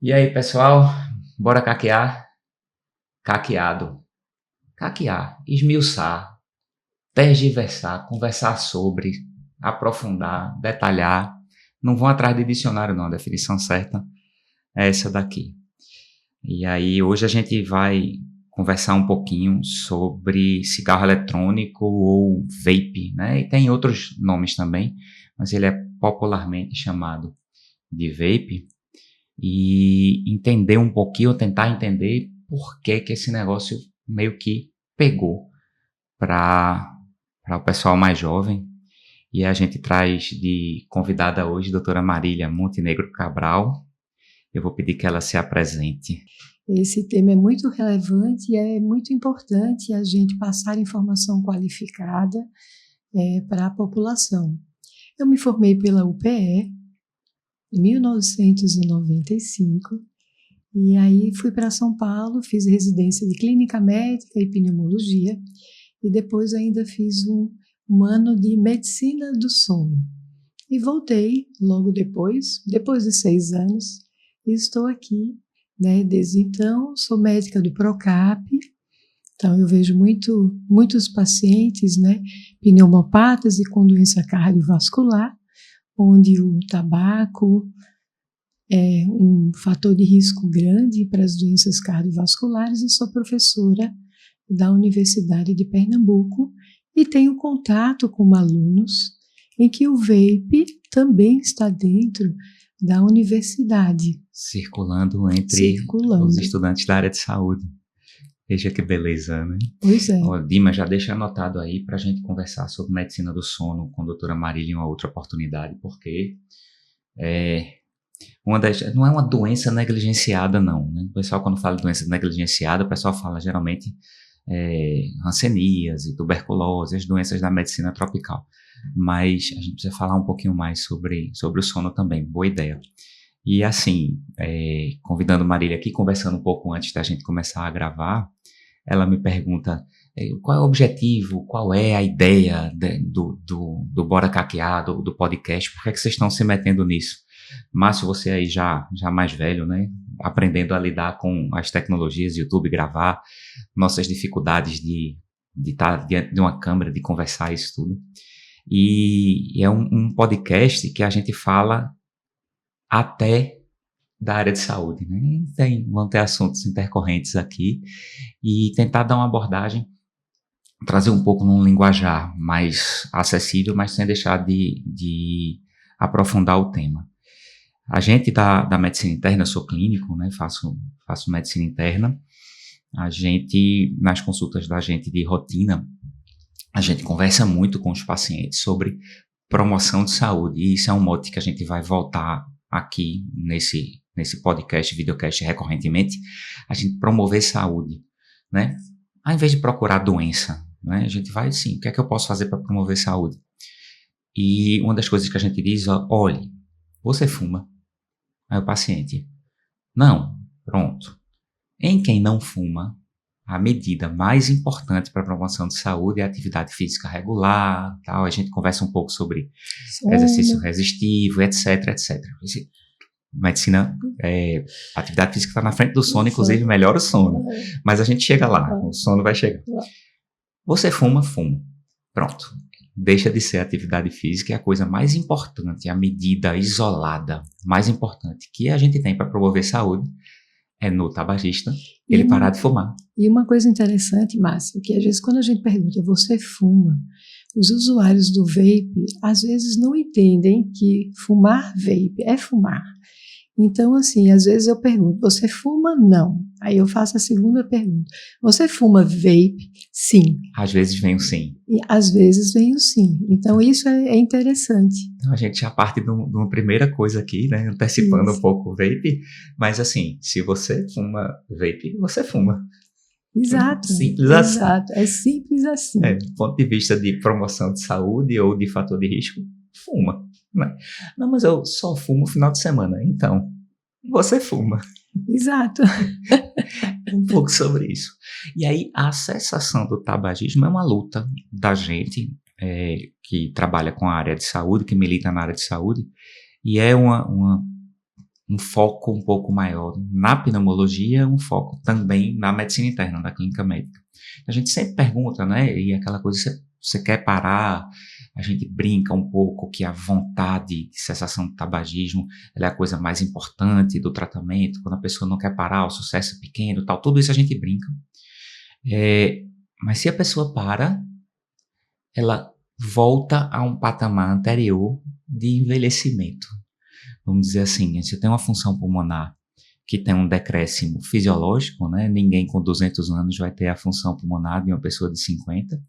E aí, pessoal, bora caquear? Caqueado. Caquear, esmiuçar, tergiversar, conversar sobre, aprofundar, detalhar. Não vão atrás de dicionário, não. A definição certa é essa daqui. E aí, hoje a gente vai conversar um pouquinho sobre cigarro eletrônico ou vape, né? E tem outros nomes também, mas ele é popularmente chamado de vape. E entender um pouquinho, tentar entender por que que esse negócio meio que pegou para o pessoal mais jovem. E a gente traz de convidada hoje a doutora Marília Montenegro Cabral. Eu vou pedir que ela se apresente. Esse tema é muito relevante e é muito importante a gente passar informação qualificada para a população. Eu me formei pela UPE em 1995 e aí fui para São Paulo, fiz residência de clínica médica e pneumologia e depois ainda fiz um ano de medicina do sono. E voltei logo depois de 6 anos, e estou aqui, né? Desde então, sou médica do PROCAP, então eu vejo muitos pacientes, né? Pneumopatas e com doença cardiovascular, onde o tabaco é um fator de risco grande para as doenças cardiovasculares, e sou professora da Universidade de Pernambuco e tenho contato com alunos em que o vape também está dentro da universidade. Circulando entre os estudantes da área de saúde. Veja que beleza, né? Pois é. Ó, Dima, já deixa anotado aí para a gente conversar sobre medicina do sono com a doutora Marília em uma outra oportunidade, porque não é uma doença negligenciada, não, né? O pessoal, quando fala de doença negligenciada, o pessoal fala geralmente hanseníase, tuberculose, as doenças da medicina tropical. Mas a gente precisa falar um pouquinho mais sobre o sono também. Boa ideia. E assim, convidando Marília aqui, conversando um pouco antes da gente começar a gravar, ela me pergunta qual é o objetivo, qual é a ideia do Bora Caquear, do podcast, por que é que vocês estão se metendo nisso? Márcio, você aí já mais velho, né? Aprendendo a lidar com as tecnologias, YouTube, gravar, nossas dificuldades de estar diante de uma câmera, de conversar isso tudo. E é um podcast que a gente fala até da área de saúde, né? Vão ter assuntos intercorrentes aqui e tentar dar uma abordagem, trazer um pouco num linguajar mais acessível, mas sem deixar de aprofundar o tema. A gente da medicina interna, eu sou clínico, né? Faço medicina interna. A gente, nas consultas da gente de rotina, a gente conversa muito com os pacientes sobre promoção de saúde, e isso é um mote que a gente vai voltar aqui nesse podcast, videocast recorrentemente, a gente promover saúde, né? Ao invés de procurar doença, né? A gente vai, sim, o que é que eu posso fazer para promover saúde? E uma das coisas que a gente diz, olhe, você fuma? Aí o paciente, não, pronto. Em quem não fuma, a medida mais importante para a promoção de saúde é a atividade física regular, tal. A gente conversa um pouco sobre exercício resistivo, etc, etc. Medicina, atividade física está na frente do sono, inclusive melhora o sono. Mas a gente chega lá, o sono vai chegar. Você fuma, fuma. Pronto. Deixa de ser a atividade física, é a coisa mais importante, a medida isolada mais importante que a gente tem para promover saúde é no tabagista, ele parar de fumar. E uma coisa interessante, Márcio, que às vezes quando a gente pergunta, você fuma? Os usuários do vape, às vezes não entendem que fumar vape é fumar. Então, assim, às vezes eu pergunto, você fuma? Não. Aí eu faço a segunda pergunta. Você fuma vape? Sim. Às vezes vem o sim. E às vezes vem o sim. Então, isso é interessante. Então, a gente já parte de uma primeira coisa aqui, né? Antecipando um pouco o vape. Mas, assim, se você fuma vape, você fuma. Exato. Simples assim. Exato. É simples assim. Do ponto de vista de promoção de saúde ou de fator de risco, fuma. Não, mas eu só fumo no final de semana. Então, você fuma. Exato. Um pouco sobre isso. E aí, a cessação do tabagismo é uma luta da gente que trabalha com a área de saúde, que milita na área de saúde, e é uma um foco um pouco maior na pneumologia, um foco também na medicina interna, da clínica médica. A gente sempre pergunta, né, e aquela coisa, você quer parar? A gente brinca um pouco que a vontade de cessação do tabagismo, ela é a coisa mais importante do tratamento, quando a pessoa não quer parar, o sucesso é pequeno, tal, tudo isso a gente brinca. Mas se a pessoa para, ela volta a um patamar anterior de envelhecimento. Vamos dizer assim, se tem uma função pulmonar que tem um decréscimo fisiológico, né? Ninguém com 200 anos vai ter a função pulmonar de uma pessoa de 50.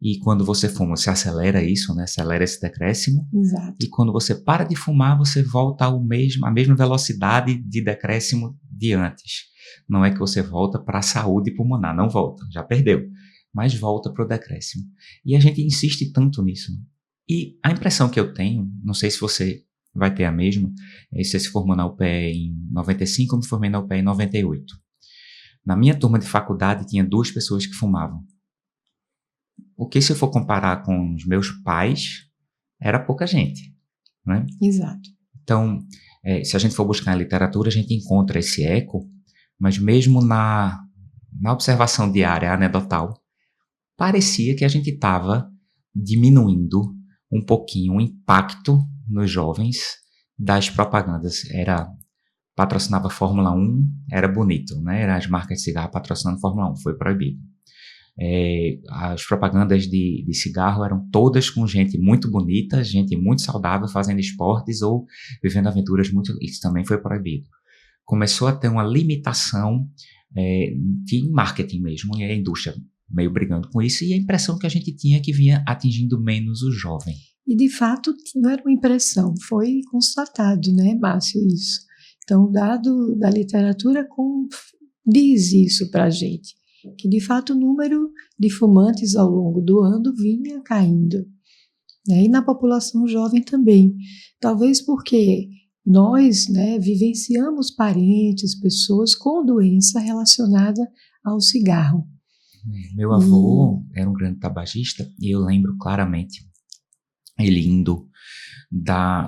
E quando você fuma, você acelera isso, né? Acelera esse decréscimo. Exato. E quando você para de fumar, você volta à mesma velocidade de decréscimo de antes. Não é que você volta para a saúde pulmonar, não volta, já perdeu. Mas volta para o decréscimo. E a gente insiste tanto nisso. E a impressão que eu tenho, não sei se você vai ter a mesma, você se formou na UPE em 95, eu me formei na UPE em 98. Na minha turma de faculdade tinha 2 pessoas que fumavam. O que, se eu for comparar com os meus pais, era pouca gente, né? Exato. Então, se a gente for buscar na literatura, a gente encontra esse eco, mas mesmo na observação diária, anedotal, parecia que a gente estava diminuindo um pouquinho o impacto nos jovens das propagandas. Patrocinava Fórmula 1, era bonito, né? Era as marcas de cigarro patrocinando Fórmula 1, foi proibido. As propagandas de cigarro eram todas com gente muito bonita, gente muito saudável, fazendo esportes ou vivendo aventuras isso também foi proibido. Começou a ter uma limitação de marketing mesmo, e a indústria meio brigando com isso, e a impressão que a gente tinha é que vinha atingindo menos o jovem. E, de fato, não era uma impressão, foi constatado, né, Márcio, isso. Então, o dado da literatura diz isso para a gente, que, de fato, o número de fumantes ao longo do ano vinha caindo, né, e na população jovem também. Talvez porque nós, né, vivenciamos parentes, pessoas com doença relacionada ao cigarro. Meu avô era um grande tabagista e eu lembro claramente ele indo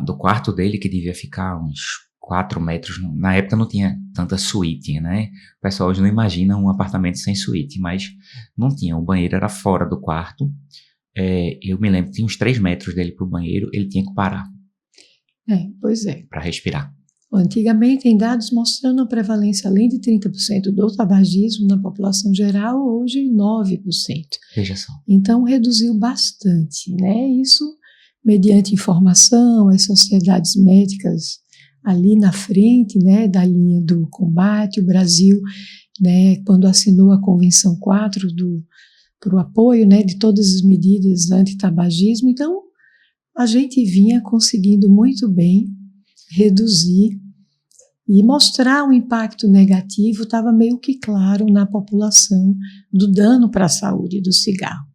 do quarto dele, que devia ficar uns 4 metros. Na época não tinha tanta suíte, né? O pessoal hoje não imagina um apartamento sem suíte, mas não tinha. O banheiro era fora do quarto. Eu me lembro que tinha uns 3 metros dele para o banheiro, ele tinha que parar. Pois é. Para respirar. Antigamente, tem dados mostrando a prevalência além de 30% do tabagismo na população geral, hoje 9%. Veja só. Então, reduziu bastante, né? Isso mediante informação, as sociedades médicas ali na frente, né, da linha do combate. O Brasil, né, quando assinou a Convenção 4 para o apoio, né, de todas as medidas anti-tabagismo, então a gente vinha conseguindo muito bem reduzir e mostrar um impacto negativo, estava meio que claro na população do dano para a saúde do cigarro.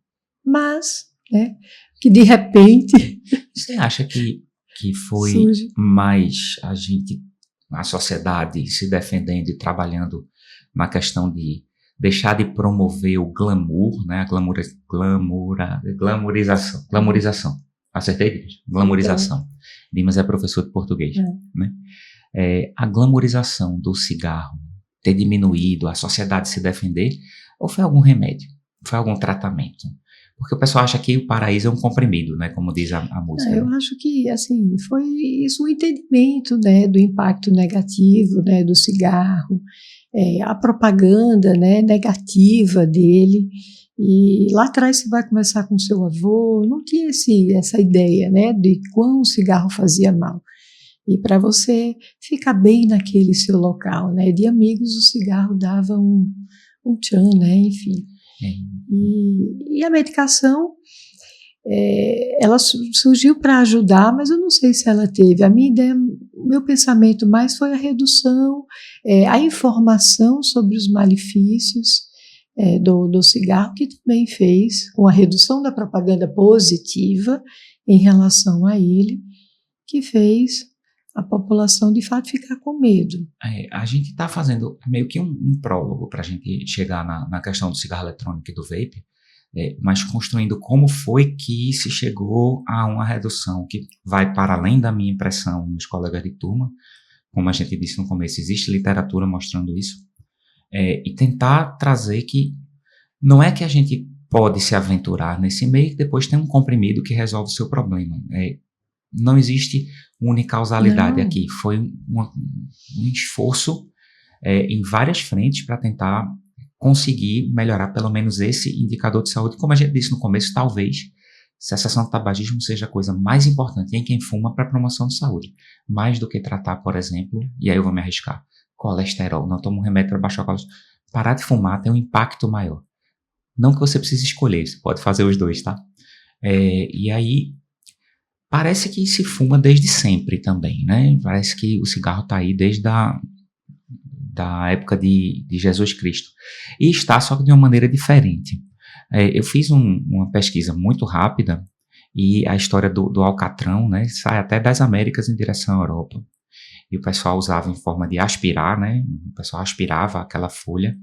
Mas, né, que de repente... Você acha que foi surge mais a sociedade se defendendo e trabalhando na questão de deixar de promover o glamour, né, a glamourização. Acertei? Glamourização. Dimas é professor de português, né? A glamourização do cigarro ter diminuído, a sociedade se defender, ou foi algum remédio? Foi algum tratamento? Porque o pessoal acha que o paraíso é um comprimido, né? Como diz a música. Eu acho que, assim, foi isso um entendimento, né, do impacto negativo, né, do cigarro, a propaganda, né, negativa dele. E lá atrás você vai conversar com seu avô, não tinha essa ideia, né, de quão o cigarro fazia mal. E para você ficar bem naquele seu local, né, de amigos, o cigarro dava um tchan, né, enfim. E a medicação, ela surgiu para ajudar, mas eu não sei se ela teve. A minha ideia, o meu pensamento mais foi a redução, a informação sobre os malefícios do cigarro, que também fez, com a redução da propaganda positiva em relação a ele, que fez a população de fato ficar com medo. A gente está fazendo meio que um prólogo para a gente chegar na questão do cigarro eletrônico e do vape, mas construindo como foi que se chegou a uma redução que vai para além da minha impressão nos colegas de turma, como a gente disse no começo, existe literatura mostrando isso, e tentar trazer que não é que a gente pode se aventurar nesse meio e depois tem um comprimido que resolve o seu problema. Não existe unicausalidade aqui. Foi um esforço em várias frentes para tentar conseguir melhorar pelo menos esse indicador de saúde. Como a gente disse no começo, talvez cessação do tabagismo seja a coisa mais importante em quem fuma para a promoção de saúde. Mais do que tratar, por exemplo, e aí eu vou me arriscar, colesterol. Não tomo um remédio para baixar o colesterol. Parar de fumar tem um impacto maior. Não que você precise escolher, você pode fazer os dois, tá? E aí, parece que se fuma desde sempre também, né? Parece que o cigarro está aí desde da época de Jesus Cristo. E está, só que de uma maneira diferente. Eu fiz uma pesquisa muito rápida e a história do alcatrão, né, sai até das Américas em direção à Europa. E o pessoal usava em forma de aspirar, né? O pessoal aspirava aquela folha,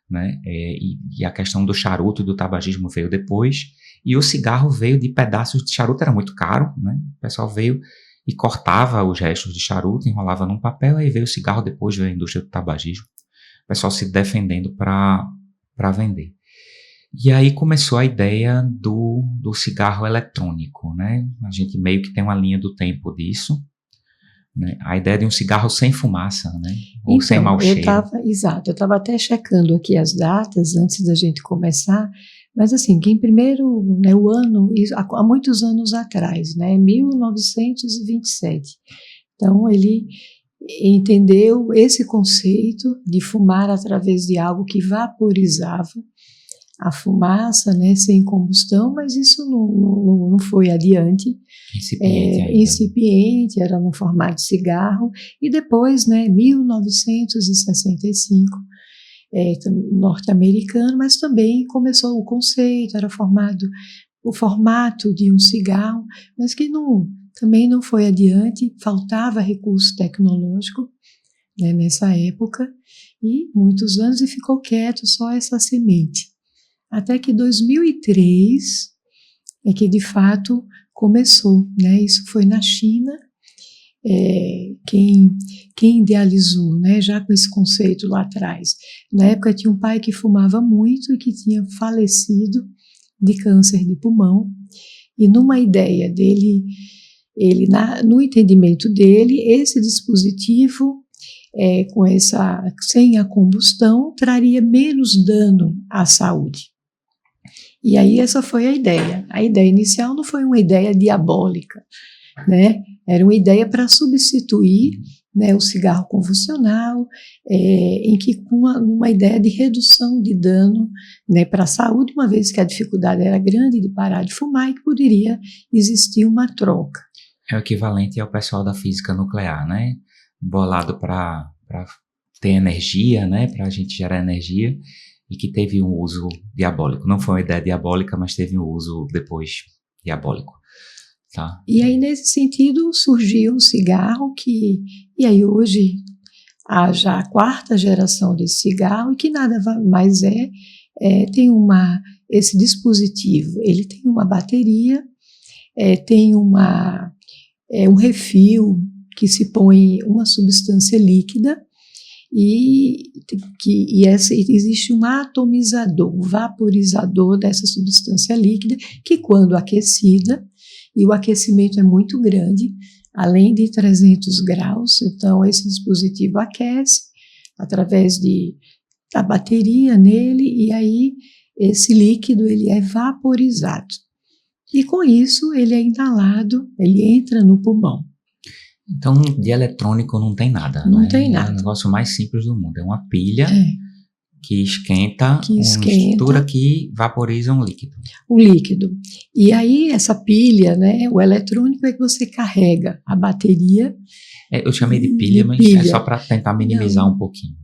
né? E a questão do charuto e do tabagismo veio depois. E o cigarro veio de pedaços de charuto, era muito caro, né? O pessoal veio e cortava os restos de charuto, enrolava num papel, aí veio o cigarro, depois veio a indústria do tabagismo. O pessoal se defendendo para vender. E aí começou a ideia do cigarro eletrônico, né? A gente meio que tem uma linha do tempo disso, né? A ideia de um cigarro sem fumaça, né? Ou então, sem mau cheiro. Exato, eu estava até checando aqui as datas antes da gente começar, mas assim, quem primeiro, né, o ano, há muitos anos atrás, né, 1927, então ele entendeu esse conceito de fumar através de algo que vaporizava a fumaça, né, sem combustão, mas isso não foi adiante. Incipiente, era no formato de cigarro, e depois, né, 1965, norte-americano, mas também começou o conceito, era formado o formato de um cigarro, mas que também não foi adiante, faltava recurso tecnológico, né, nessa época, e muitos anos, e ficou quieto só essa semente. Até que 2003 é que de fato começou, né? Isso foi na China, quem idealizou, né? Já com esse conceito lá atrás. Na época tinha um pai que fumava muito e que tinha falecido de câncer de pulmão, e numa ideia dele, no entendimento dele, esse dispositivo sem a combustão traria menos dano à saúde. E aí essa foi a ideia. A ideia inicial não foi uma ideia diabólica, né? Era uma ideia para substituir, né, o cigarro convencional, em que com uma ideia de redução de dano, né, para a saúde, uma vez que a dificuldade era grande de parar de fumar e que poderia existir uma troca. É o equivalente ao pessoal da física nuclear, né? Bolado para ter energia, né? Para a gente gerar energia, e que teve um uso diabólico. Não foi uma ideia diabólica, mas teve um uso depois diabólico. Tá? E aí, nesse sentido, surgiu o cigarro e aí hoje há já a 4ª geração desse cigarro, e que nada mais tem esse dispositivo, ele tem uma bateria, tem um refil que se põe uma substância líquida, existe um atomizador, um vaporizador dessa substância líquida, que quando aquecida, e o aquecimento é muito grande, além de 300 graus, então esse dispositivo aquece através da bateria nele, e aí esse líquido ele é vaporizado. E com isso ele é inalado, ele entra no pulmão. Então, de eletrônico não tem nada. Não tem nada. É o negócio mais simples do mundo. É uma pilha que esquenta, uma mistura que vaporiza um líquido. O líquido. E aí, essa pilha, né, o eletrônico é que você carrega a bateria. Eu chamei de pilha, mas é só para tentar minimizar um pouquinho.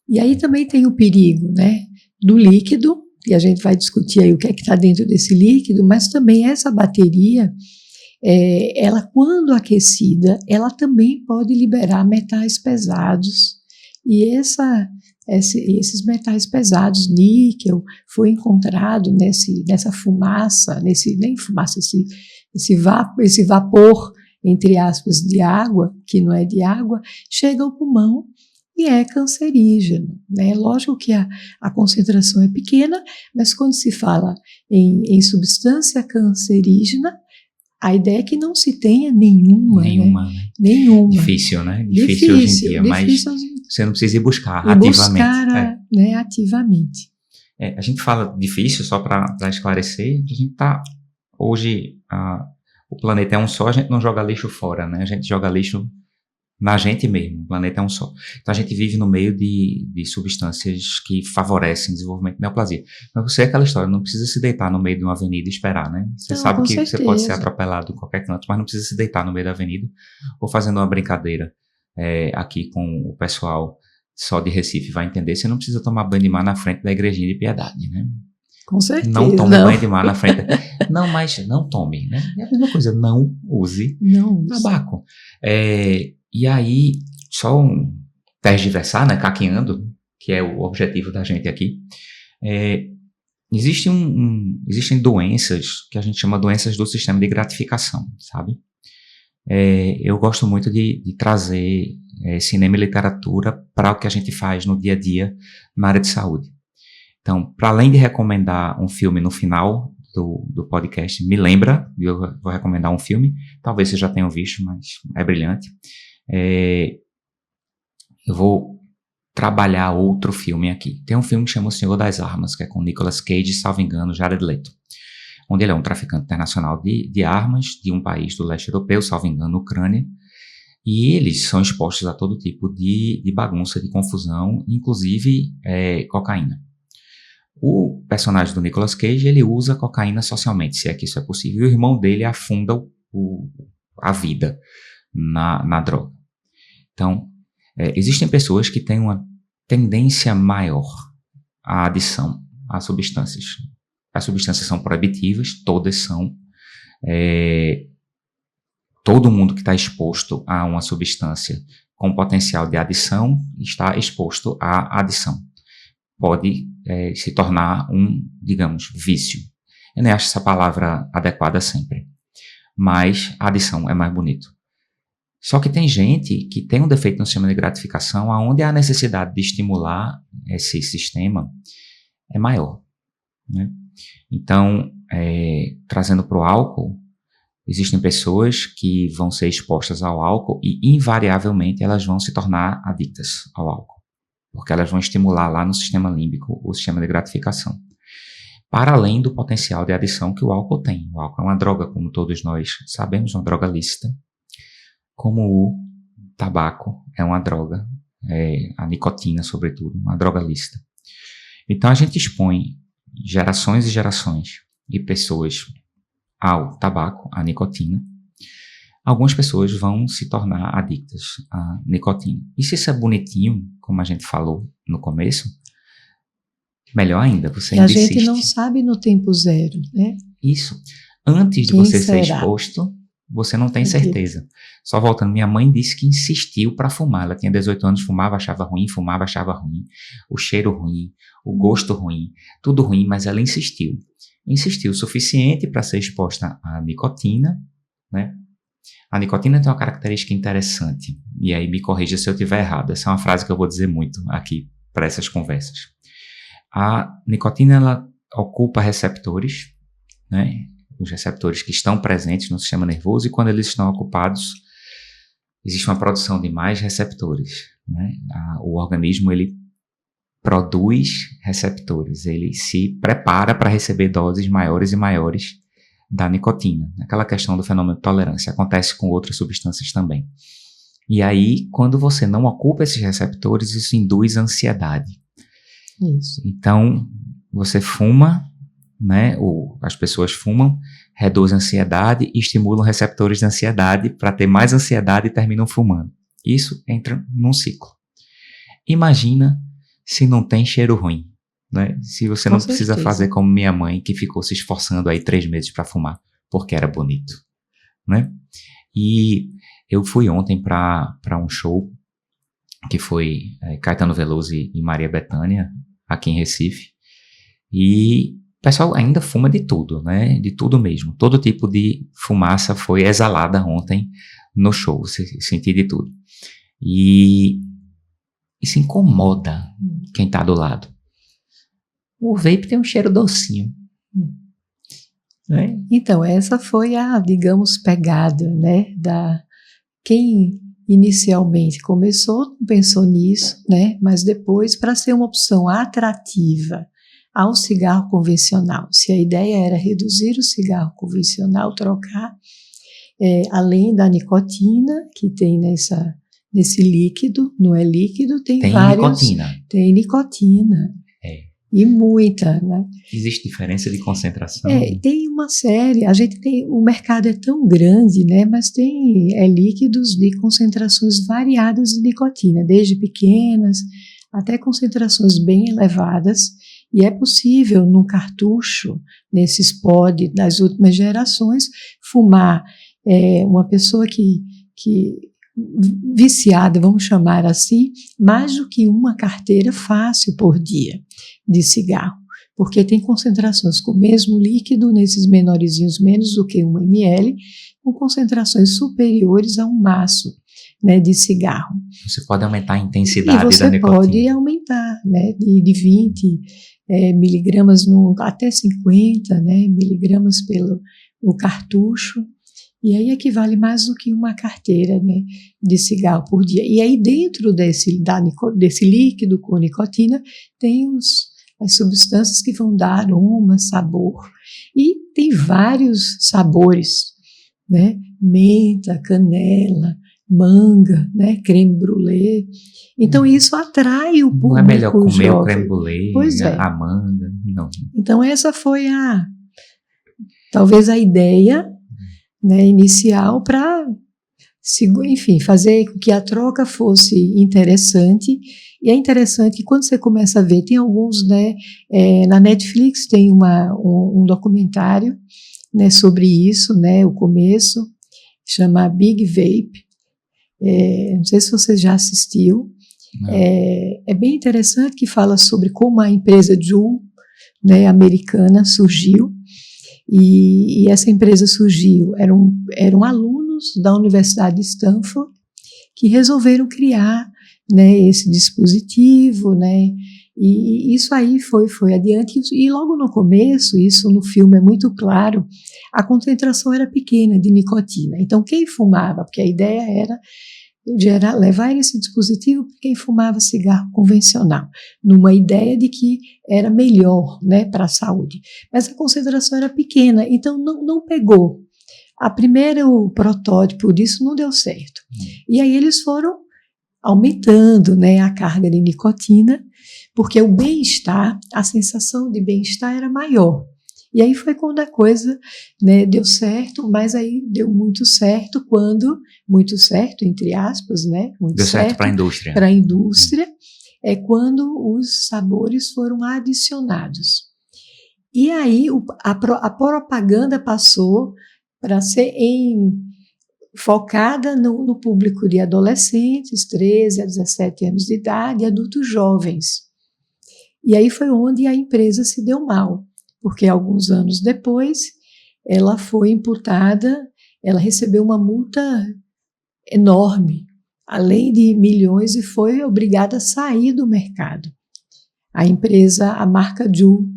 E aí também tem o perigo, né, do líquido, e a gente vai discutir aí o que é que está dentro desse líquido, mas também essa bateria, ela quando aquecida, ela também pode liberar metais pesados, e esses metais pesados, níquel, foi encontrado nessa fumaça, esse vapor entre aspas, de água, que não é de água, chega ao pulmão e é cancerígeno, né? Lógico que a concentração é pequena, mas quando se fala em substância cancerígena, a ideia é que não se tenha nenhuma, Nenhuma, né? Nenhuma. Difícil, né? Difícil hoje em dia, mas você não precisa ir buscar ativamente. Né, ativamente. A gente fala difícil, só para esclarecer, a gente está, hoje, o planeta é um só, a gente não joga lixo fora, né? A gente joga lixo na gente mesmo, o planeta é um só. Então a gente vive no meio de substâncias que favorecem o desenvolvimento de neoplasia. Mas você é aquela história, não precisa se deitar no meio de uma avenida e esperar, né? Você sabe que você pode ser atropelado em qualquer canto, mas não precisa se deitar no meio da avenida ou fazendo uma brincadeira aqui com o pessoal só de Recife vai entender, você não precisa tomar banho de mar na frente da igrejinha de Piedade, né? Com certeza. Não tome banho de mar na frente. Não, mas não tome, né? É a mesma coisa, não use tabaco. E aí, só tergiversar, né? Caqueando, que é o objetivo da gente aqui. Existem doenças que a gente chama doenças do sistema de gratificação, sabe? Eu gosto muito de trazer cinema e literatura para o que a gente faz no dia a dia na área de saúde. Então, para além de recomendar um filme no final do podcast, me lembra, eu vou recomendar um filme, talvez vocês já tenham visto, mas é brilhante. Eu vou trabalhar outro filme aqui. Tem um filme que chama O Senhor das Armas, que é com Nicolas Cage, salvo engano, Jared Leto, onde ele é um traficante internacional de armas de um país do leste europeu, salvo engano, Ucrânia, e eles são expostos a todo tipo de bagunça, de confusão, inclusive cocaína. O personagem do Nicolas Cage, ele usa cocaína socialmente, se é que isso é possível, e o irmão dele afunda a vida na droga. Então, existem pessoas que têm uma tendência maior à adição a substâncias. As substâncias são proibitivas, todas são. Todo mundo que está exposto a uma substância com potencial de adição está exposto à adição. Pode se tornar digamos, vício. Eu nem acho essa palavra adequada sempre, mas a adição é mais bonito. Só que tem gente que tem um defeito no sistema de gratificação onde a necessidade de estimular esse sistema é maior, né? Então, trazendo para o álcool, existem pessoas que vão ser expostas ao álcool e, invariavelmente, elas vão se tornar adictas ao álcool, porque elas vão estimular lá no sistema límbico o sistema de gratificação, para além do potencial de adição que o álcool tem. O álcool é uma droga, como todos nós sabemos, uma droga lícita, como o tabaco é uma droga, a nicotina, sobretudo, uma droga lícita. Então, a gente expõe gerações e gerações de pessoas ao tabaco, à nicotina. Algumas pessoas vão se tornar adictas à nicotina. E se isso é bonitinho, como a gente falou no começo, melhor ainda, você ainda insiste. A gente não sabe no tempo zero, né? Isso. Antes de você ser exposto, você não tem certeza. Só voltando, minha mãe disse que insistiu para fumar. Ela tinha 18 anos, fumava, achava ruim, o cheiro ruim, o gosto ruim, tudo ruim, mas ela insistiu. Insistiu o suficiente para ser exposta à nicotina, né? A nicotina tem uma característica interessante, e aí me corrija se eu estiver errado. Essa é uma frase que eu vou dizer muito aqui para essas conversas. A nicotina, ela ocupa receptores, né? Os receptores que estão presentes no sistema nervoso, e quando eles estão ocupados, existe uma produção de mais receptores, né? O organismo, ele produz receptores, ele se prepara para receber doses maiores e maiores da nicotina. Aquela questão do fenômeno de tolerância acontece com outras substâncias também. E aí, quando você não ocupa esses receptores, isso induz ansiedade. Isso. Então, você fuma, né? As pessoas fumam, reduz a ansiedade e estimulam receptores de ansiedade para ter mais ansiedade e terminam fumando. Isso entra num ciclo. Imagina se não tem cheiro ruim, né? Se você não precisa fazer como minha mãe, que ficou se esforçando aí 3 meses para fumar, porque era bonito, né? E eu fui ontem para um show que foi Caetano Veloso e Maria Bethânia, aqui em Recife, e pessoal ainda fuma de tudo, né? De tudo mesmo. Todo tipo de fumaça foi exalada ontem no show. Você sentiu de tudo. E isso incomoda quem tá do lado. O vape tem um cheiro docinho. Né? Então, essa foi a, digamos, pegada, né, da quem inicialmente começou, pensou nisso, né, mas depois, para ser uma opção atrativa ao cigarro convencional, se a ideia era reduzir o cigarro convencional, trocar, além da nicotina que tem nesse líquido, não é líquido, tem vários... Nicotina. Tem nicotina. E muita, né? Existe diferença de concentração? Tem uma série, o mercado é tão grande, né? Mas tem líquidos de concentrações variadas de nicotina, desde pequenas até concentrações bem elevadas, e é possível num cartucho, nesses pod das últimas gerações, fumar uma pessoa que viciada, vamos chamar assim, mais do que uma carteira fácil por dia de cigarro, porque tem concentrações com o mesmo líquido, nesses menorzinhos, menos do que 1 ml, com concentrações superiores a um maço, né, de cigarro. Você pode aumentar a intensidade da nicotina. E você pode aumentar, né, de 20 miligramas até 50, né, miligramas pelo cartucho. E aí equivale mais do que uma carteira, né, de cigarro por dia. E aí dentro desse líquido com nicotina tem as substâncias que vão dar aroma, sabor. E tem vários sabores, né, menta, canela, manga, né, creme brulee. Então isso atrai o público. Não é melhor comer jovem. O creme brulee, pois é. A manga? Não. Então essa foi talvez a ideia, né, inicial para, enfim, fazer com que a troca fosse interessante. E é interessante que quando você começa a ver, tem alguns, né, na Netflix tem um documentário, né, sobre isso, né, o começo, chama Big Vape. Não sei se você já assistiu. É bem interessante, que fala sobre como a empresa Juul, né, americana, surgiu. E essa empresa surgiu, eram alunos da Universidade de Stanford que resolveram criar, né, esse dispositivo, né, e isso aí foi adiante, e logo no começo, isso no filme é muito claro, a concentração era pequena de nicotina. Então quem fumava, porque a ideia era levar esse dispositivo para quem fumava cigarro convencional, numa ideia de que era melhor, né, para a saúde. Mas a concentração era pequena, então não pegou. O protótipo disso não deu certo. E aí eles foram aumentando, né, a carga de nicotina, porque o bem-estar, a sensação de bem-estar era maior. E aí foi quando a coisa, né, deu certo, mas aí deu muito certo entre aspas, né? Deu certo para a indústria. Para a indústria, é quando os sabores foram adicionados. E aí a propaganda passou para ser focada no público de adolescentes, 13 a 17 anos de idade, e adultos jovens. E aí foi onde a empresa se deu mal, porque alguns anos depois ela foi imputada, ela recebeu uma multa enorme, além de milhões, e foi obrigada a sair do mercado. A marca Juul,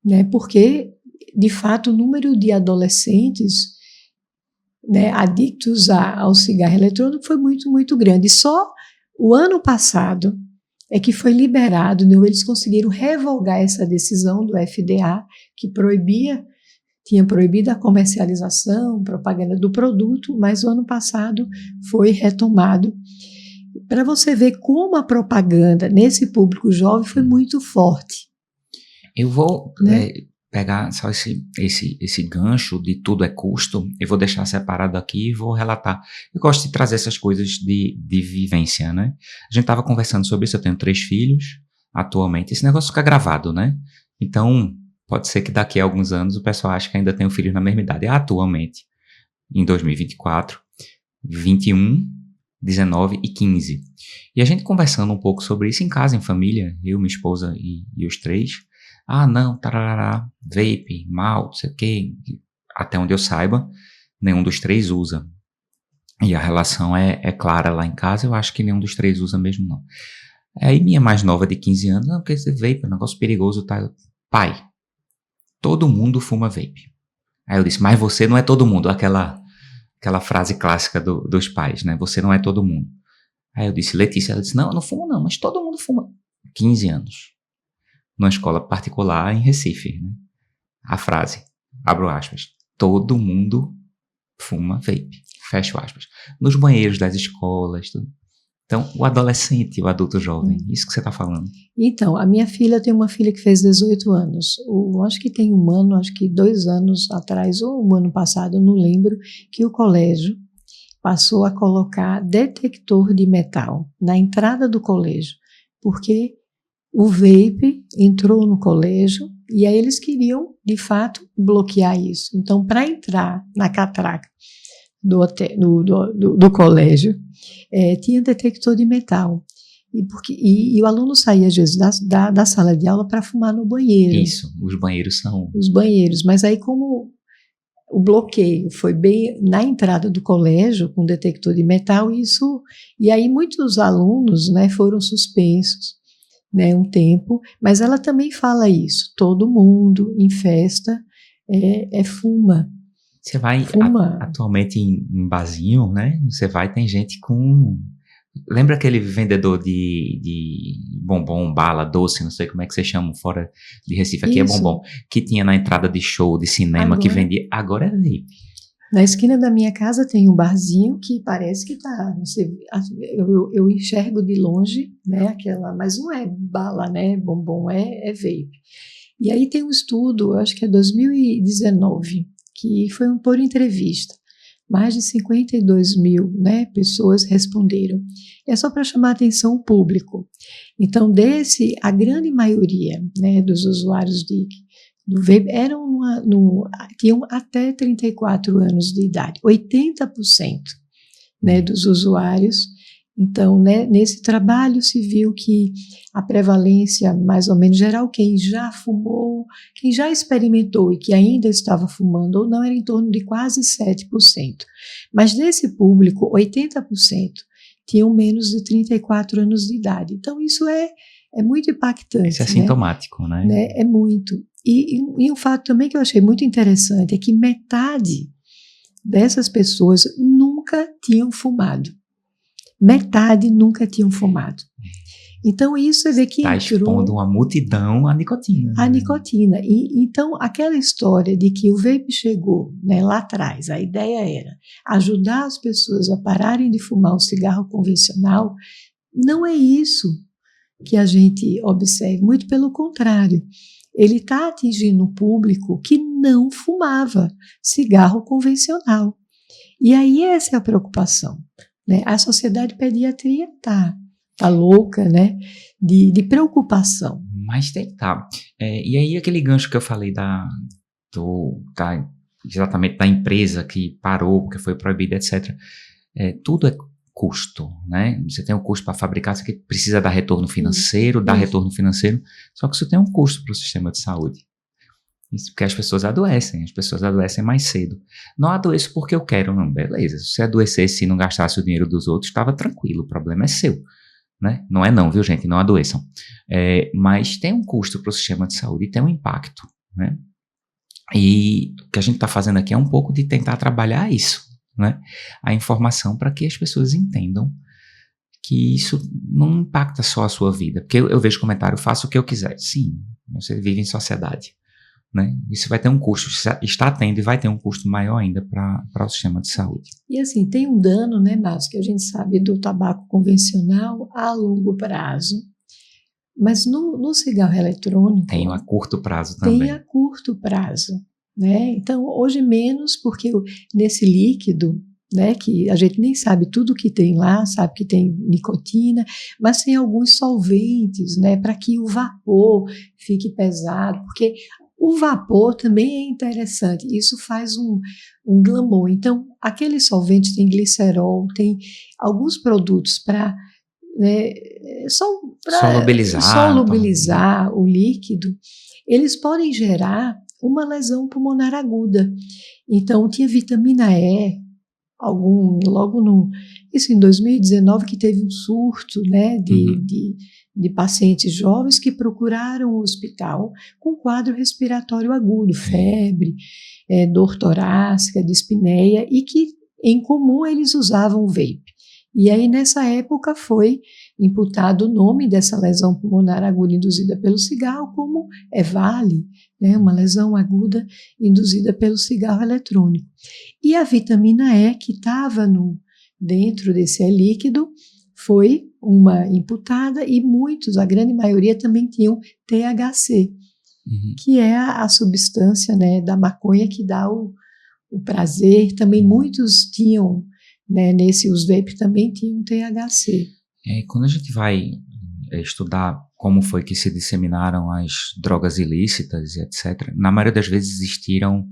né, porque, de fato, o número de adolescentes, né, adictos ao cigarro eletrônico foi muito, muito grande. E só o ano passado é que foi liberado, né, eles conseguiram revogar essa decisão do FDA, que tinha proibido a comercialização, propaganda do produto, mas o ano passado foi retomado. Para você ver como a propaganda nesse público jovem foi muito forte. Eu vou pegar só esse gancho de tudo é custo, eu vou deixar separado aqui e vou relatar. Eu gosto de trazer essas coisas de vivência, né? A gente estava conversando sobre isso, eu tenho 3 filhos atualmente, esse negócio fica gravado, né? Então, pode ser que daqui a alguns anos o pessoal ache que ainda tenho filhos na mesma idade. Atualmente, em 2024, 21, 19 e 15. E a gente conversando um pouco sobre isso em casa, em família, eu, minha esposa e os 3, Ah, não, tarará, vape, mal, não sei o quê. Até onde eu saiba, nenhum dos três usa. E a relação é clara lá em casa, eu acho que nenhum dos três usa mesmo, não. Aí minha mais nova de 15 anos, não, porque esse vape é um negócio perigoso, tá? Pai, todo mundo fuma vape. Aí eu disse, mas você não é todo mundo, aquela frase clássica dos pais, né? Você não é todo mundo. Aí eu disse, Letícia, ela disse, não, eu não fumo não, mas todo mundo fuma. 15 anos. Numa escola particular em Recife, né? A frase, abro aspas, todo mundo fuma vape, fecho aspas. Nos banheiros das escolas, tudo. Então, o adolescente, o adulto jovem, isso que você está falando. Então, a minha filha tem uma filha que fez 18 anos. Acho que tem um ano, acho que 2 anos atrás, ou um ano passado, eu não lembro, que o colégio passou a colocar detector de metal na entrada do colégio, porque o vape entrou no colégio e aí eles queriam, de fato, bloquear isso. Então, para entrar na catraca do colégio, tinha detector de metal. E o aluno saía, às vezes, da sala de aula para fumar no banheiro. Isso, os banheiros são... Os banheiros, mas aí como o bloqueio foi bem na entrada do colégio, com detector de metal, e aí muitos alunos, né, foram suspensos, né, um tempo, mas ela também fala isso, todo mundo em festa fuma. Você vai atualmente em barzinho, né? Você vai, tem gente com... Lembra aquele vendedor de bombom, bala, doce, não sei como é que você chama fora de Recife, aqui Isso. é bombom, que tinha na entrada de show, de cinema, que vendia, agora é vape. Na esquina da minha casa tem um barzinho que parece que tá, não sei, eu enxergo de longe, né, mas não é bala, né, bombom, é vape. E aí tem um estudo, acho que é 2019, que foi por entrevista. Mais de 52 mil, né, pessoas responderam. É só para chamar a atenção o público. Então, a grande maioria, né, dos usuários do vape tinham até 34 anos de idade, 80%, né, dos usuários. Então, né, nesse trabalho se viu que a prevalência, mais ou menos geral, quem já fumou, quem já experimentou e que ainda estava fumando ou não, era em torno de quase 7%. Mas desse público, 80% tinham menos de 34 anos de idade. Então, isso é muito impactante. Isso é sintomático, né? É muito. E um fato também que eu achei muito interessante é que metade dessas pessoas nunca tinham fumado. Metade nunca tinham fumado. Então, isso é ver que está expondo uma multidão à nicotina. A nicotina. E, então, aquela história de que o vape chegou, né, lá atrás, a ideia era ajudar as pessoas a pararem de fumar o cigarro convencional, não é isso que a gente observa, muito pelo contrário. Ele está atingindo um público que não fumava cigarro convencional. E aí essa é a preocupação. Né? A sociedade pediatria tá louca, né? De preocupação. Mas tem que tá. E aí aquele gancho que eu falei exatamente da empresa que parou, porque foi proibida, etc. Tudo é custo, né? Você tem um custo para fabricar, você precisa dar retorno financeiro, só que isso tem um custo para o sistema de saúde. Isso porque as pessoas adoecem mais cedo. Não adoeço porque eu quero, não, beleza. Se você adoecesse e não gastasse o dinheiro dos outros, estava tranquilo, o problema é seu. Né? Não é não, viu gente? Não adoeçam. Mas tem um custo para o sistema de saúde e tem um impacto. Né? E o que a gente está fazendo aqui é um pouco de tentar trabalhar isso. Né? A informação para que as pessoas entendam que isso não impacta só a sua vida. Porque eu vejo comentário, faço o que eu quiser. Sim, você vive em sociedade. Né? Isso vai ter um custo, está tendo e vai ter um custo maior ainda para o sistema de saúde. E assim, tem um dano, né, Márcio, que a gente sabe do tabaco convencional a longo prazo, mas no cigarro eletrônico... Tem a curto prazo também. Tem a curto prazo, né? Então, hoje menos, porque nesse líquido, né, que a gente nem sabe tudo que tem lá, sabe que tem nicotina, mas tem alguns solventes, né, para que o vapor fique pesado, porque o vapor também é interessante, isso faz um glamour. Então, aqueles solventes tem glicerol, tem alguns produtos para, né, solubilizar o líquido, eles podem gerar uma lesão pulmonar aguda. Então, tinha vitamina E, isso em 2019, que teve um surto, né, de pacientes jovens que procuraram o hospital com quadro respiratório agudo, febre, dor torácica, dispneia, e que, em comum, eles usavam vape. E aí, nessa época, foi imputado o nome dessa lesão pulmonar aguda induzida pelo cigarro como EVALI, né, uma lesão aguda induzida pelo cigarro eletrônico. E a vitamina E, que estava dentro desse líquido, foi uma imputada, e a grande maioria também tinham THC, que é a substância, né, da maconha que dá o prazer. Também muitos tinham, né, os vape também tinham THC. Quando a gente vai estudar como foi que se disseminaram as drogas ilícitas e etc., na maioria das vezes existiram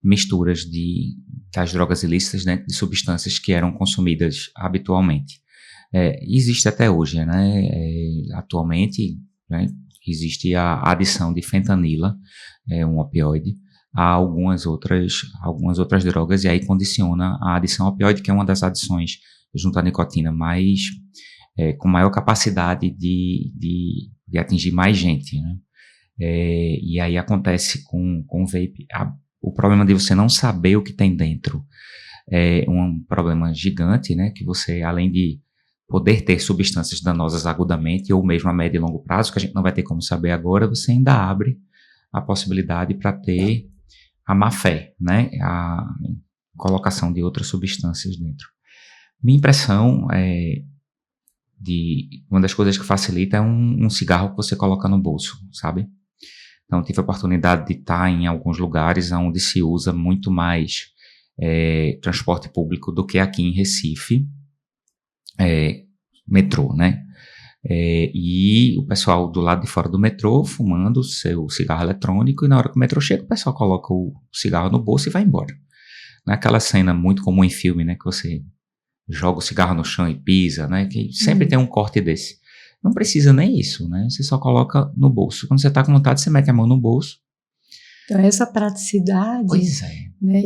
misturas das drogas ilícitas dentro de substâncias que eram consumidas habitualmente. Existe até hoje, né? Atualmente, né, existe a adição de fentanila, um opioide, a algumas outras drogas, e aí condiciona a adição opioide, que é uma das adições junto à nicotina com maior capacidade de atingir mais gente, né? E aí acontece com o vape. O problema de você não saber o que tem dentro é um problema gigante, né? Que você, além de poder ter substâncias danosas agudamente ou mesmo a médio e longo prazo, que a gente não vai ter como saber agora, você ainda abre a possibilidade para ter a má-fé, né? A colocação de outras substâncias dentro. Minha impressão uma das coisas que facilita é um cigarro que você coloca no bolso, sabe? Então, tive a oportunidade de estar em alguns lugares onde se usa muito mais transporte público do que aqui em Recife, metrô, né? E o pessoal do lado de fora do metrô fumando o seu cigarro eletrônico, e na hora que o metrô chega, o pessoal coloca o cigarro no bolso e vai embora. Não é aquela cena muito comum em filme, né? Que você joga o cigarro no chão e pisa, né? Que sempre tem um corte desse. Não precisa nem isso, né? Você só coloca no bolso. Quando você está com vontade, você mete a mão no bolso. Então, essa praticidade, pois né,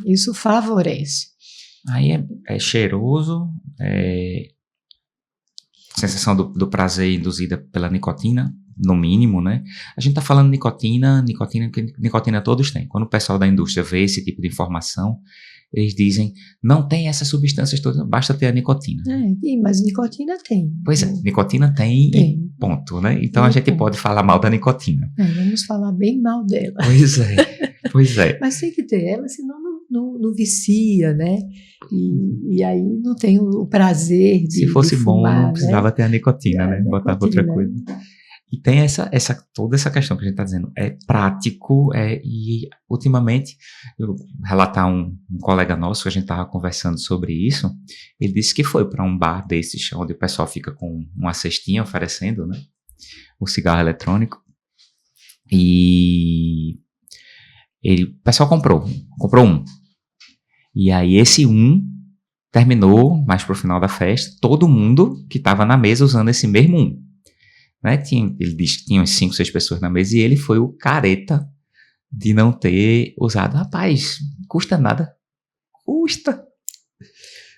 isso favorece. Aí é cheiroso, sensação do prazer induzida pela nicotina, no mínimo, né? A gente está falando nicotina todos têm. Quando o pessoal da indústria vê esse tipo de informação, eles dizem, não tem essas substâncias todas, basta ter a nicotina. Mas nicotina tem. Pois é, nicotina tem. E ponto, né? Então a gente pode falar mal da nicotina. Vamos falar bem mal dela. Pois é. Mas tem que ter ela, senão não vicia, né? E aí não tem o prazer de Se fosse fumar, bom, não precisava ter a nicotina, né? Botar pra outra coisa. E tem toda essa questão que a gente está dizendo. É prático, e ultimamente, eu relatar um colega nosso, que a gente estava conversando sobre isso, ele disse que foi para um bar desses, onde o pessoal fica com uma cestinha oferecendo, né, o cigarro eletrônico, e o pessoal comprou um. E aí esse terminou mais pro final da festa, todo mundo que estava na mesa usando esse mesmo né? Ele diz que tinha uns 5, 6 pessoas na mesa, e ele foi o careta de não ter usado. Rapaz, custa nada. Custa.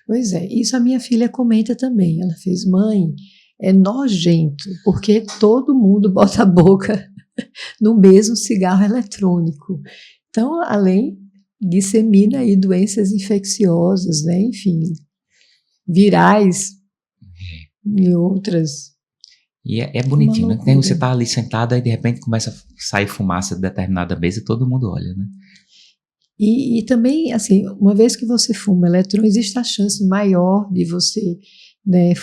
Pois é, isso a minha filha comenta também. Ela fez, mãe, é nojento, porque todo mundo bota a boca no mesmo cigarro eletrônico. Então, além, dissemina aí doenças infecciosas, né? Enfim, virais e outras. E é bonitinho, né? Você tá ali sentado e de repente começa a sair fumaça de determinada mesa e todo mundo olha, né? E também, assim, uma vez que você fuma eletrônico, existe a chance maior de você, né,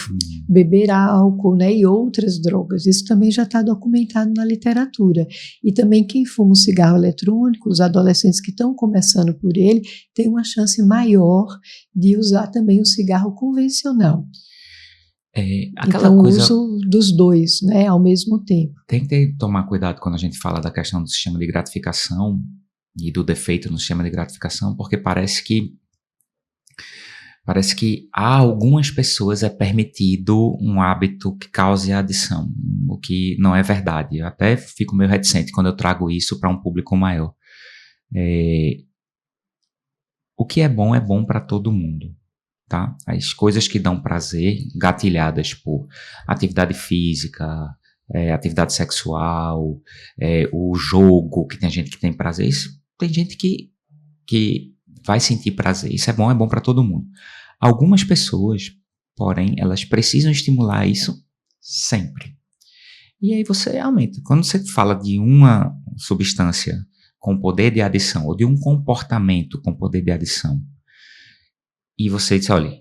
beber álcool, né, e outras drogas. Isso também já está documentado na literatura. E também quem fuma um cigarro eletrônico, os adolescentes que estão começando por ele, tem uma chance maior de usar também o cigarro convencional. Então, o uso dos dois, né, ao mesmo tempo. Tem que tomar cuidado quando a gente fala da questão do sistema de gratificação e do defeito no sistema de gratificação, porque parece que Parece que a algumas pessoas é permitido um hábito que cause adição, o que não é verdade. Eu até fico meio reticente quando eu trago isso para um público maior. O que é bom para todo mundo, tá? As coisas que dão prazer, gatilhadas por atividade física, atividade sexual, o jogo, que tem gente que tem prazer, isso, tem gente que vai sentir prazer. Isso é bom para todo mundo. Algumas pessoas, porém, elas precisam estimular isso sempre. E aí você aumenta. Quando você fala de uma substância com poder de adição, ou de um comportamento com poder de adição, e você diz, olha,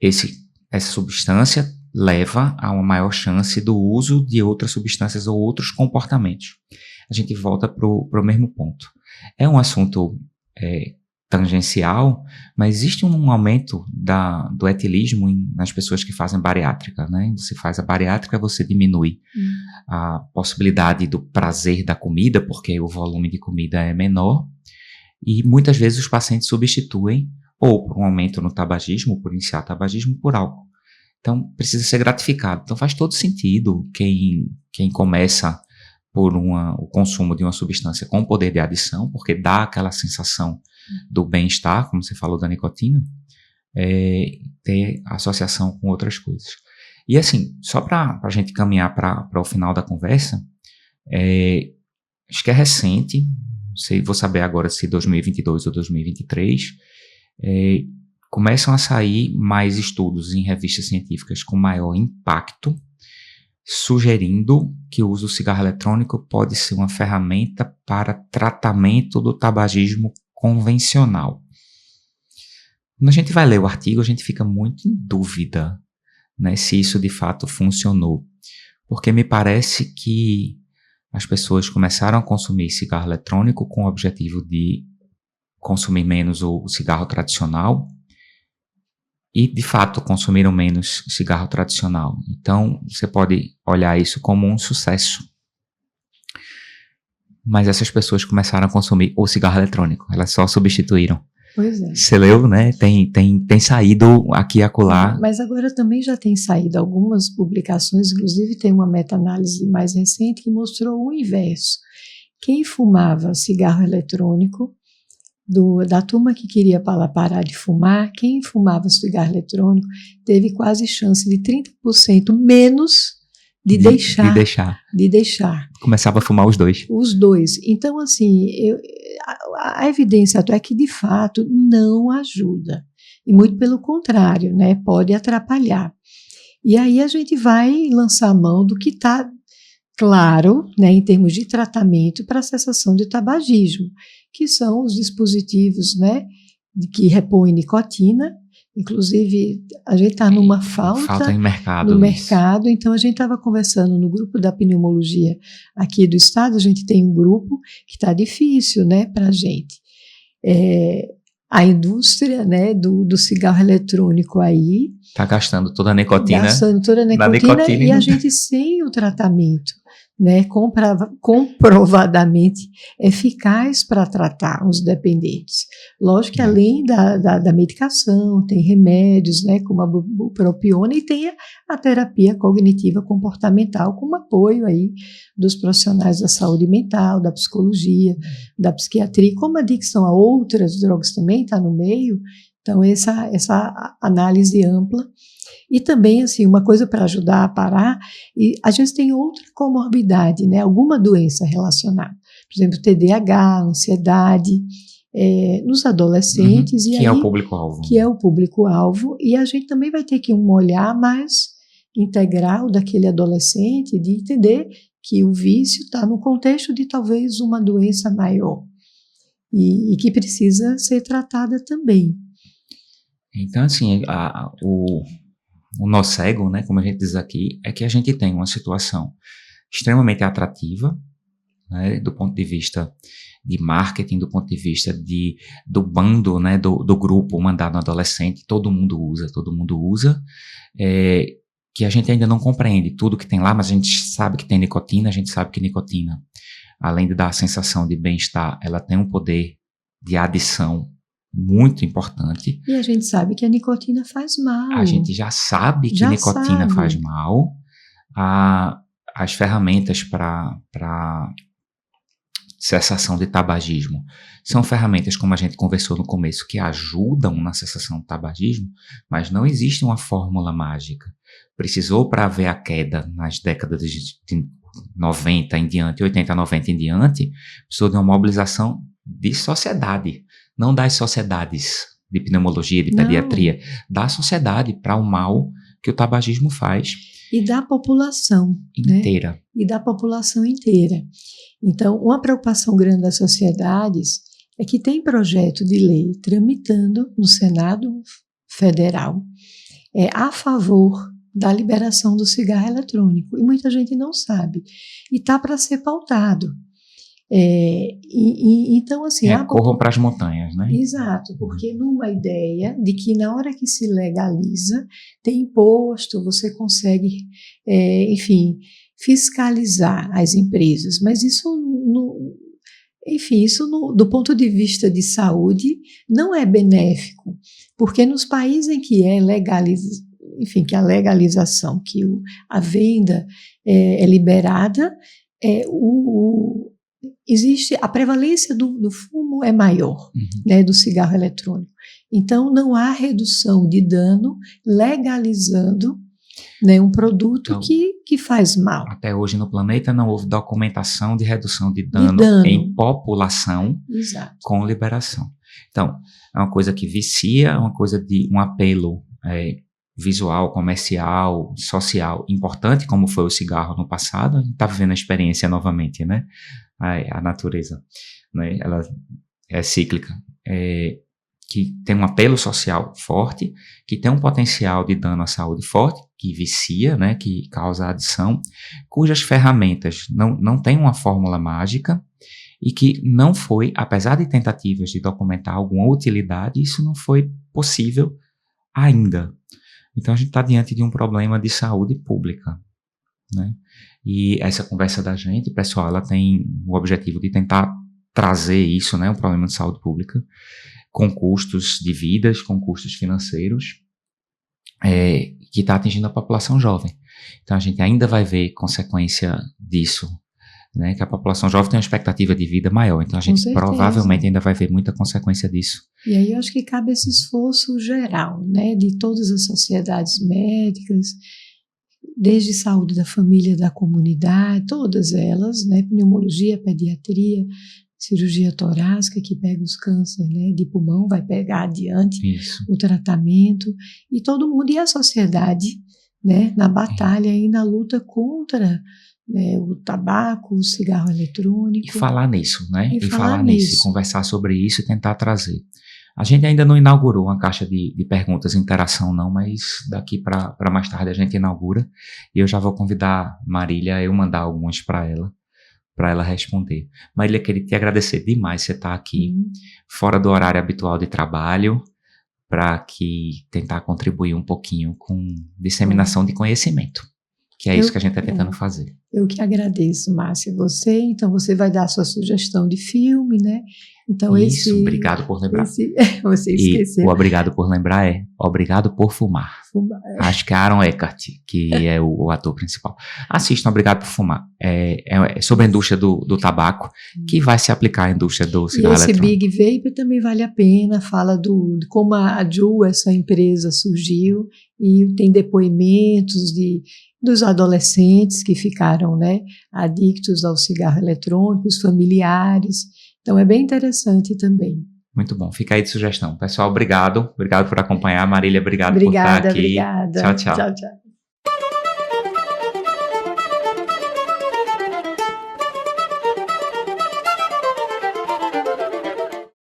essa substância leva a uma maior chance do uso de outras substâncias ou outros comportamentos. A gente volta para o mesmo ponto. É um assunto tangencial, mas existe um aumento do etilismo nas pessoas que fazem bariátrica, né? Você faz a bariátrica, você diminui a possibilidade do prazer da comida, porque o volume de comida é menor, e muitas vezes os pacientes substituem ou por um aumento no tabagismo, por iniciar tabagismo, por álcool. Então, precisa ser gratificado. Então, faz todo sentido quem começa por o consumo de uma substância com poder de adição, porque dá aquela sensação do bem-estar, como você falou da nicotina, ter associação com outras coisas. E assim, só para a gente caminhar para o final da conversa, acho que é recente, vou saber agora se 2022 ou 2023, começam a sair mais estudos em revistas científicas com maior impacto, sugerindo que o uso do cigarro eletrônico pode ser uma ferramenta para tratamento do tabagismo convencional. Quando a gente vai ler o artigo, a gente fica muito em dúvida, né, se isso de fato funcionou, porque me parece que as pessoas começaram a consumir cigarro eletrônico com o objetivo de consumir menos o cigarro tradicional e, de fato, consumiram menos cigarro tradicional. Então, você pode olhar isso como um sucesso. Mas essas pessoas começaram a consumir o cigarro eletrônico, elas só substituíram. Pois é. Você leu, né? Tem saído aqui e acolá. Mas agora também já tem saído algumas publicações, inclusive tem uma meta-análise mais recente que mostrou o inverso. Quem fumava cigarro eletrônico, da turma que queria parar de fumar, quem fumava cigarro eletrônico teve quase chance de 30% menos de deixar. Começava a fumar os dois. Os dois. Então, assim, a evidência é que, de fato, não ajuda. E muito pelo contrário, né? Pode atrapalhar. E aí a gente vai lançar a mão do que está claro, né, em termos de tratamento para a cessação de tabagismo, que são os dispositivos, né, que repõem nicotina. Inclusive, a gente está numa falta em mercado, no mercado, então a gente estava conversando no grupo da pneumologia aqui do estado, a gente tem um grupo que está difícil, né, para a gente. A indústria, né, do cigarro eletrônico aí... Está gastando toda a nicotina. Nicotina e a gente sem o tratamento, né, comprovadamente eficaz para tratar os dependentes. Lógico que além da medicação, tem remédios, né, como a bupropiona, e tem a terapia cognitiva comportamental, com apoio aí dos profissionais da saúde mental, da psicologia, da psiquiatria, como a adicção a outras drogas também está no meio. Então, essa análise ampla. E também, assim, uma coisa para ajudar a parar, e a gente tem outra comorbidade, né? Alguma doença relacionada. Por exemplo, TDAH, ansiedade, nos adolescentes. Que é o público-alvo. Que é o público-alvo. E a gente também vai ter que um olhar mais integral daquele adolescente, de entender que o vício está no contexto de talvez uma doença maior. E que precisa ser tratada também. Então, assim, o nosso ego, né, como a gente diz aqui, é que a gente tem uma situação extremamente atrativa, né, do ponto de vista de marketing, do ponto de vista do bando, né, do grupo mandado no adolescente, todo mundo usa, que a gente ainda não compreende tudo que tem lá, mas a gente sabe que tem nicotina, a gente sabe que nicotina, além de dar a sensação de bem-estar, ela tem um poder de adição muito importante. E a gente sabe que a nicotina faz mal. A gente já sabe que nicotina faz mal. As ferramentas para cessação de tabagismo são ferramentas, como a gente conversou no começo, que ajudam na cessação do tabagismo, mas não existe uma fórmula mágica. Precisou, para haver a queda nas décadas de 90 em diante, 80, 90 em diante, precisou de uma mobilização de sociedade, não das sociedades de pneumologia, de pediatria, da sociedade para o mal que o tabagismo faz. E da população inteira. Né? E da população inteira. Então, uma preocupação grande das sociedades é que tem projeto de lei tramitando no Senado Federal a favor da liberação do cigarro eletrônico. E muita gente não sabe. E está para ser pautado. Então, assim... corram para as montanhas, né? Exato, porque numa ideia de que na hora que se legaliza, tem imposto, você consegue, enfim, fiscalizar as empresas. Mas isso, do ponto de vista de saúde, não é benéfico, porque nos países em que que a legalização, que a venda é liberada, existe a prevalência do fumo é maior, né, do cigarro eletrônico. Então, não há redução de dano legalizando, né, um produto que faz mal. Até hoje no planeta não houve documentação de redução de dano em população. Exato. Com liberação. Então, é uma coisa que vicia, é uma coisa de um apelo visual, comercial, social importante, como foi o cigarro no passado. A gente está vivendo a experiência novamente, né? A natureza, né? Ela é cíclica, que tem um apelo social forte, que tem um potencial de dano à saúde forte, que vicia, né? Que causa adição, cujas ferramentas não têm uma fórmula mágica e que não foi, apesar de tentativas de documentar alguma utilidade, isso não foi possível ainda. Então, a gente está diante de um problema de saúde pública, né? E essa conversa da gente, pessoal, ela tem o objetivo de tentar trazer isso, né, um problema de saúde pública, com custos de vidas, com custos financeiros, que está atingindo a população jovem. Então, a gente ainda vai ver consequência disso, né, que a população jovem tem uma expectativa de vida maior. Então, a gente provavelmente ainda vai ver muita consequência disso. E aí eu acho que cabe esse esforço geral, né, de todas as sociedades médicas, desde saúde da família, da comunidade, todas elas, né, pneumologia, pediatria, cirurgia torácica, que pega os cânceres, né, de pulmão, vai pegar adiante o tratamento, e todo mundo, e a sociedade, né, na batalha e na luta contra, né, o tabaco, o cigarro eletrônico. E falar nisso, né? E falar nisso, e conversar sobre isso e tentar trazer. A gente ainda não inaugurou uma caixa de perguntas e interação não, mas daqui para mais tarde a gente inaugura e eu já vou convidar Marília a eu mandar algumas para ela responder. Marília, queria te agradecer demais você estar aqui, fora do horário habitual de trabalho, para tentar contribuir um pouquinho com disseminação de conhecimento, que é isso que a gente está tentando fazer. Eu que agradeço, Márcia, você. Então, você vai dar a sua sugestão de filme, né? Então, isso, obrigado por lembrar. Você esqueceu. E o obrigado por lembrar é obrigado por fumar. Acho que é Aaron Eckhart, que é o ator principal. Assistam Obrigado por Fumar. É sobre a indústria do tabaco, que vai se aplicar à indústria do cigarro eletrônico. E esse Big Vape também vale a pena, fala de como a Juul, essa empresa, surgiu, e tem depoimentos dos adolescentes que ficaram, né, adictos ao cigarro eletrônico, os familiares. Então, é bem interessante também. Muito bom. Fica aí de sugestão. Pessoal, obrigado. Obrigado por acompanhar. Marília, obrigado por estar aqui. Obrigada. Tchau, tchau. Tchau, tchau.